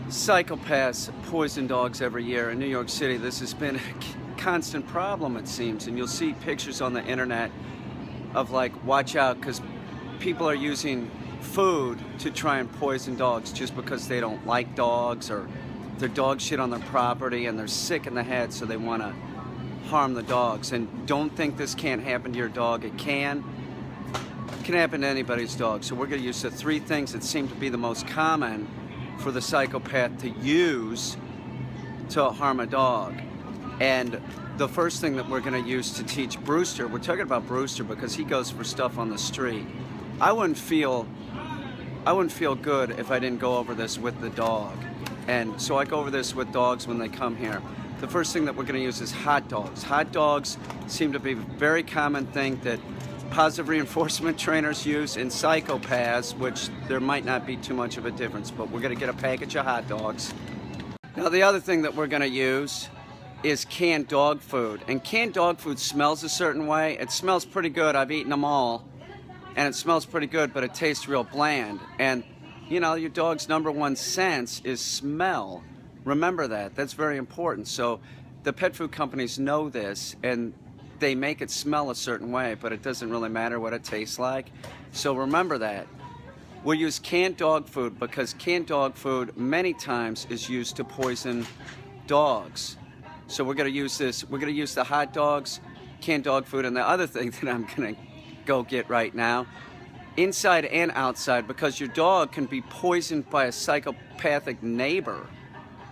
Psychopaths poison dogs every year. In New York City, this has been a constant problem, it seems, and you'll see pictures on the internet of, like, watch out, because people are using food to try and poison dogs just because they don't like dogs, or their dog shit on their property and they're sick in the head, so they want to harm the dogs. And don't think this can't happen to your dog. It can. It can happen to anybody's dog. So we're going to use the three things that seem to be the most common for the psychopath to use to harm a dog. And the first thing that we're going to use to teach Brewster, we're talking about Brewster because he goes for stuff on the street. I wouldn't feel good if I didn't go over this with the dog. And so I go over this with dogs when they come here. The first thing that we're going to use is hot dogs. Hot dogs seem to be a very common thing that positive reinforcement trainers use in psychopaths, which there might not be too much of a difference, but we're going to get a package of hot dogs. Now, the other thing that we're going to use is canned dog food. And canned dog food smells a certain way. It smells pretty good. I've eaten them all, and it smells pretty good, but it tastes real bland. And you know, your dog's number one sense is smell. Remember that. That's very important. So the pet food companies know this, and they make it smell a certain way, but it doesn't really matter what it tastes like. So remember that. We'll use canned dog food because canned dog food many times is used to poison dogs. So we're going to use this. We're going to use the hot dogs, canned dog food, and the other thing that I'm going to go get right now, inside and outside, because your dog can be poisoned by a psychopathic neighbor.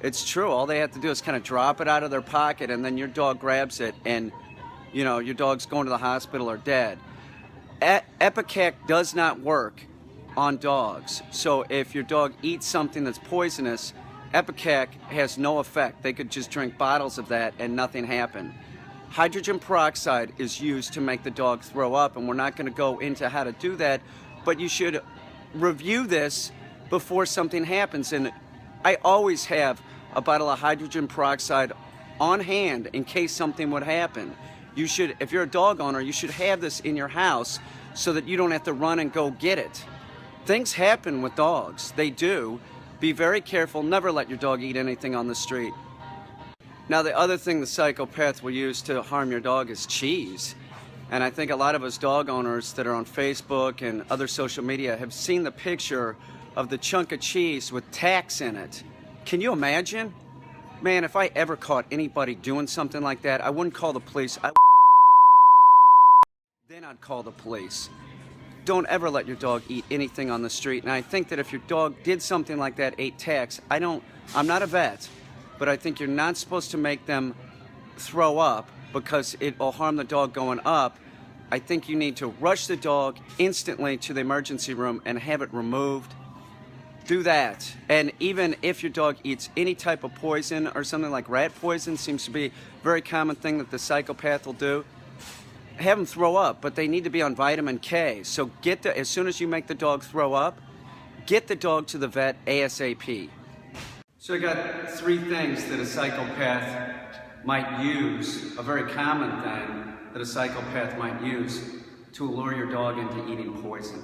It's true. All they have to do is kind of drop it out of their pocket, and then your dog grabs it, and you know, your dog's going to the hospital or dead. Ipecac does not work on dogs. So if your dog eats something that's poisonous, Ipecac has no effect. They could just drink bottles of that and nothing happened. Hydrogen peroxide is used to make the dog throw up, and we're not going to go into how to do that, but you should review this before something happens. And I always have a bottle of hydrogen peroxide on hand in case something would happen. You should, if you're a dog owner, you should have this in your house so that you don't have to run and go get it. Things happen with dogs. They do. Be very careful. Never let your dog eat anything on the street. Now, the other thing the psychopath will use to harm your dog is cheese. And I think a lot of us dog owners that are on Facebook and other social media have seen the picture of the chunk of cheese with tacks in it. Can you imagine? Man, if I ever caught anybody doing something like that, I wouldn't call the police. Then I'd call the police. Don't ever let your dog eat anything on the street. And I think that if your dog did something like that, ate tacks, I'm not a vet, but I think you're not supposed to make them throw up because it will harm the dog going up. I think you need to rush the dog instantly to the emergency room and have it removed. Do that. And even if your dog eats any type of poison or something like rat poison, seems to be a very common thing that the psychopath will do, have them throw up, but they need to be on vitamin K. So as soon as you make the dog throw up, get the dog to the vet ASAP. So I got three things that a psychopath might use, a very common thing that a psychopath might use to allure your dog into eating poison.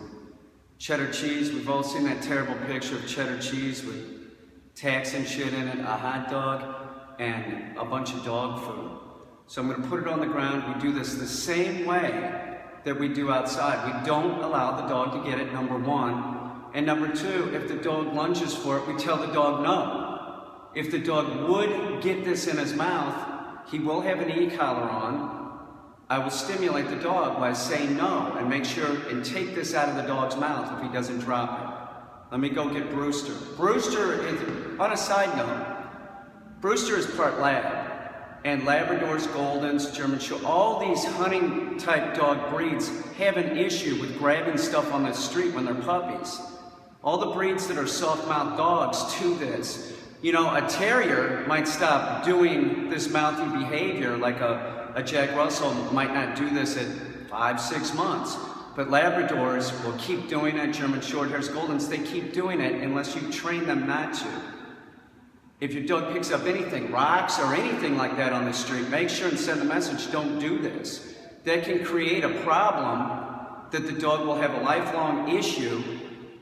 Cheddar cheese, we've all seen that terrible picture of cheddar cheese with tacks and shit in it, a hot dog, and a bunch of dog food. So I'm going to put it on the ground. We do this the same way that we do outside. We don't allow the dog to get it, number one. And number two, if the dog lunges for it, we tell the dog no. If the dog would get this in his mouth, he will have an e-collar on. I will stimulate the dog by saying no and make sure and take this out of the dog's mouth if he doesn't drop it. Let me go get Brewster. Brewster is, on a side note, Brewster is part lab. And Labradors, Goldens, German Short, all these hunting type dog breeds have an issue with grabbing stuff on the street when they're puppies. All the breeds that are soft-mouthed dogs do this. You know, a Terrier might stop doing this mouthy behavior, like a Jack Russell might not do this at 5-6 months. But Labradors will keep doing it, German Shorthairs, Goldens, they keep doing it unless you train them not to. If your dog picks up anything, rocks or anything like that on the street, make sure and send the message, don't do this. That can create a problem that the dog will have a lifelong issue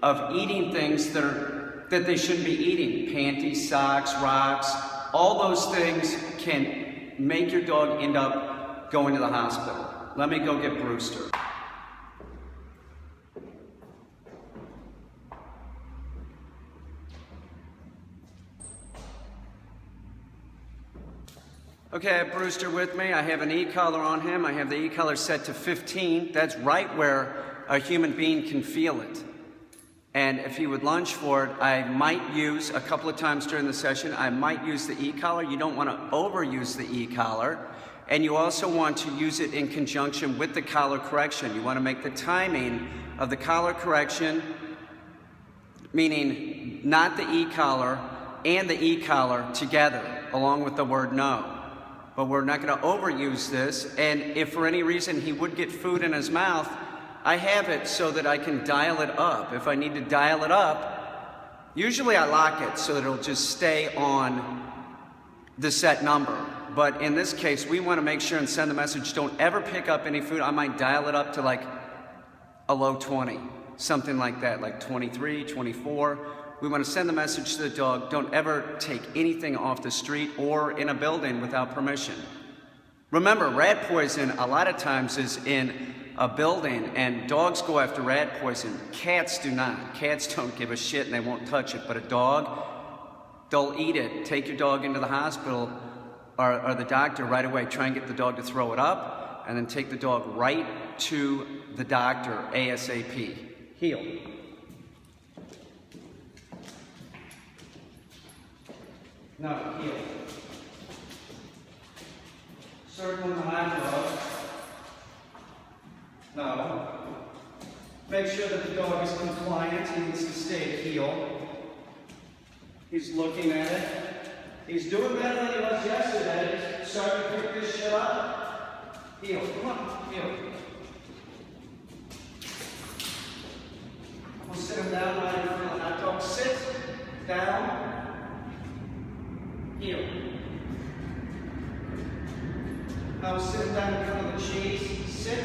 of eating things that are that they shouldn't be eating. Panties, socks, rocks, all those things can make your dog end up going to the hospital. Let me go get Brewster. Okay, I have Brewster with me. I have an e-collar on him. I have the e-collar set to 15. That's right where a human being can feel it. And if he would lunge for it, I might use, a couple of times during the session, I might use the e-collar. You don't want to overuse the e-collar. And you also want to use it in conjunction with the collar correction. You want to make the timing of the collar correction, meaning not the e-collar and the e-collar together, along with the word no. But we're not going to overuse this, and if for any reason he would get food in his mouth, I have it so that I can dial it up. If I need to dial it up, usually I lock it so that it'll just stay on the set number. But in this case, we want to make sure and send the message, don't ever pick up any food. I might dial it up to like a low 20, something like that, like 23, 24. We want to send the message to the dog, don't ever take anything off the street or in a building without permission. Remember, rat poison a lot of times is in a building, and dogs go after rat poison. Cats do not. Cats don't give a shit and they won't touch it, but a dog, they'll eat it. Take your dog into the hospital or the doctor right away. Try and get the dog to throw it up, and then take the dog right to the doctor ASAP. Heel. No, heel. Circling the hind dog. No. Make sure that the dog is compliant. He needs to stay heel. He's looking at it. He's doing better than he was yesterday. He's starting to pick this shit up. Heel. Come on. Heel. We'll sit him down right in front of the hot dog. Sit. Down. Heel. Now sit him down in front of the cheese. Sit.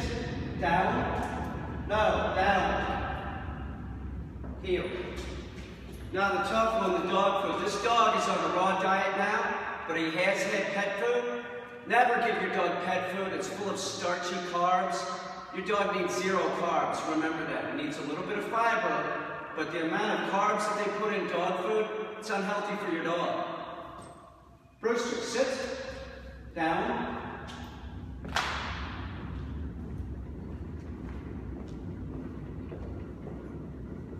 Down. No. Down. Heel. Now the tough one, the dog food. This dog is on a raw diet now, but he has had pet food. Never give your dog pet food. It's full of starchy carbs. Your dog needs 0 carbs. Remember that. It needs a little bit of fiber, but the amount of carbs that they put in dog food, it's unhealthy for your dog. Brewster, sit. Down.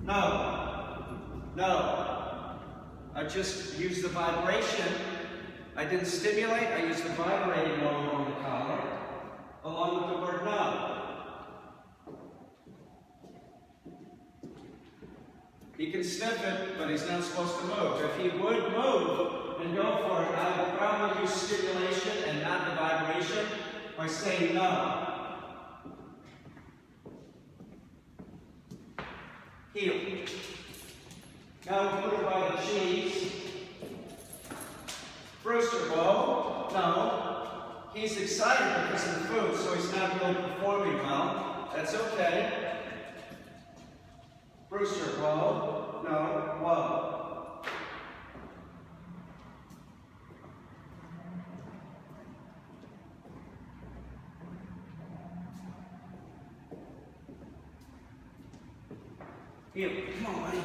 No. No. I just used the vibration. I didn't stimulate. I used the vibrating mode on the collar, along with the word no. He can sniff it, but he's not supposed to move. If he would move and go for it, I would probably use stimulation and not the vibration by saying no. Heel. Now we'll put it by the cheese. Brewster, whoa. No. He's excited because of the food, so he's not really performing well. That's okay. Brewster, whoa. No. Whoa. Heel. Come on, buddy.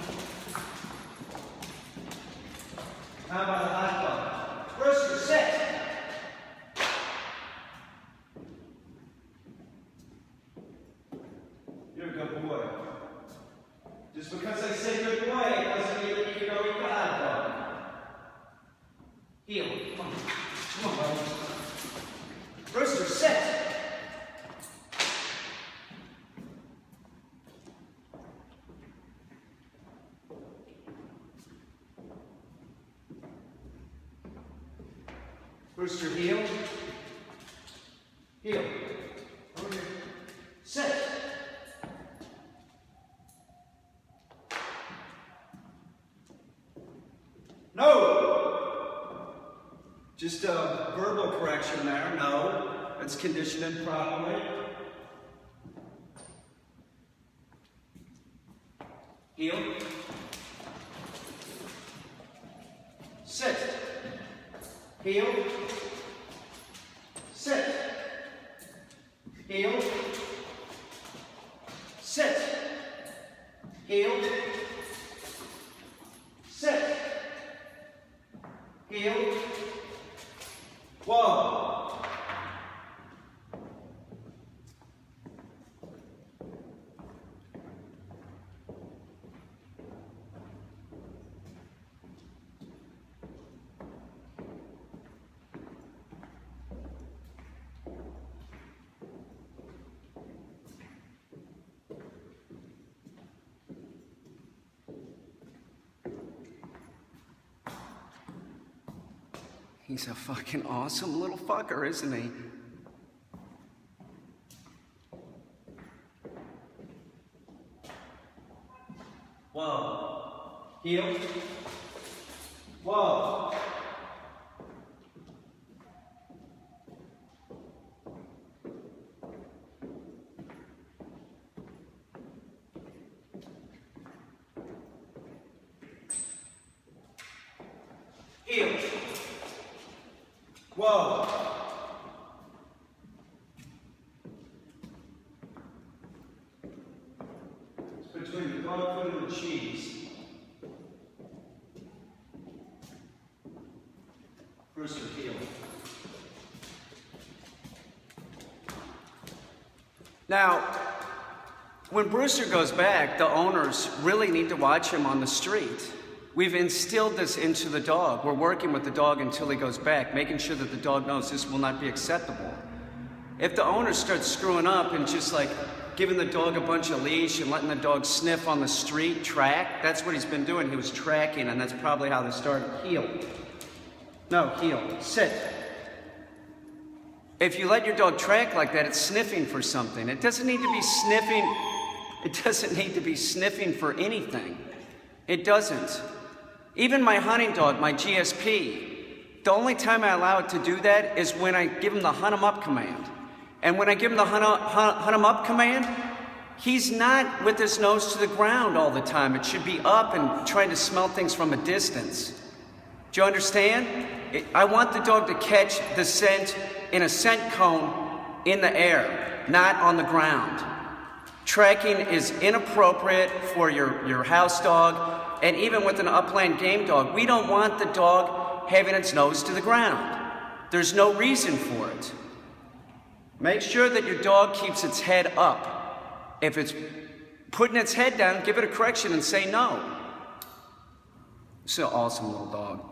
How about the hot dog? Brewster, sit. You're a good boy. Just because I say good boy doesn't mean that you go eat the hot dog. Heel. Come on. Come on, buddy. Brewster, sit. Brewster, heel. Heel. Over here. Sit. No! Just a verbal correction there. No. It's conditioned improperly. Heel. Sit. Heel. Sit. Heel. Sit. Heel. Sit. Heel. Whoa. He's a fucking awesome little fucker, isn't he? Whoa. Heel. Whoa. Heel. Whoa. It's between the dog food and the cheese. Brewster, heel. Now, when Brewster goes back, the owners really need to watch him on the street. We've instilled this into the dog. We're working with the dog until he goes back, making sure that the dog knows this will not be acceptable. If the owner starts screwing up and just like giving the dog a bunch of leash and letting the dog sniff on the street, track, that's what he's been doing. He was tracking, and that's probably how they started. Heel. No, heel. Sit. If you let your dog track like that, it's sniffing for something. It doesn't need to be sniffing. It doesn't need to be sniffing for anything. It doesn't. Even my hunting dog, my GSP, the only time I allow it to do that is when I give him the hunt him up command. And when I give him the hunt him up command, he's not with his nose to the ground all the time. It should be up and trying to smell things from a distance. Do you understand? I want the dog to catch the scent in a scent cone in the air, not on the ground. Tracking is inappropriate for your house dog, and even with an upland game dog, we don't want the dog having its nose to the ground. There's no reason for it. Make sure that your dog keeps its head up. If it's putting its head down, give it a correction and say no. It's an awesome little dog.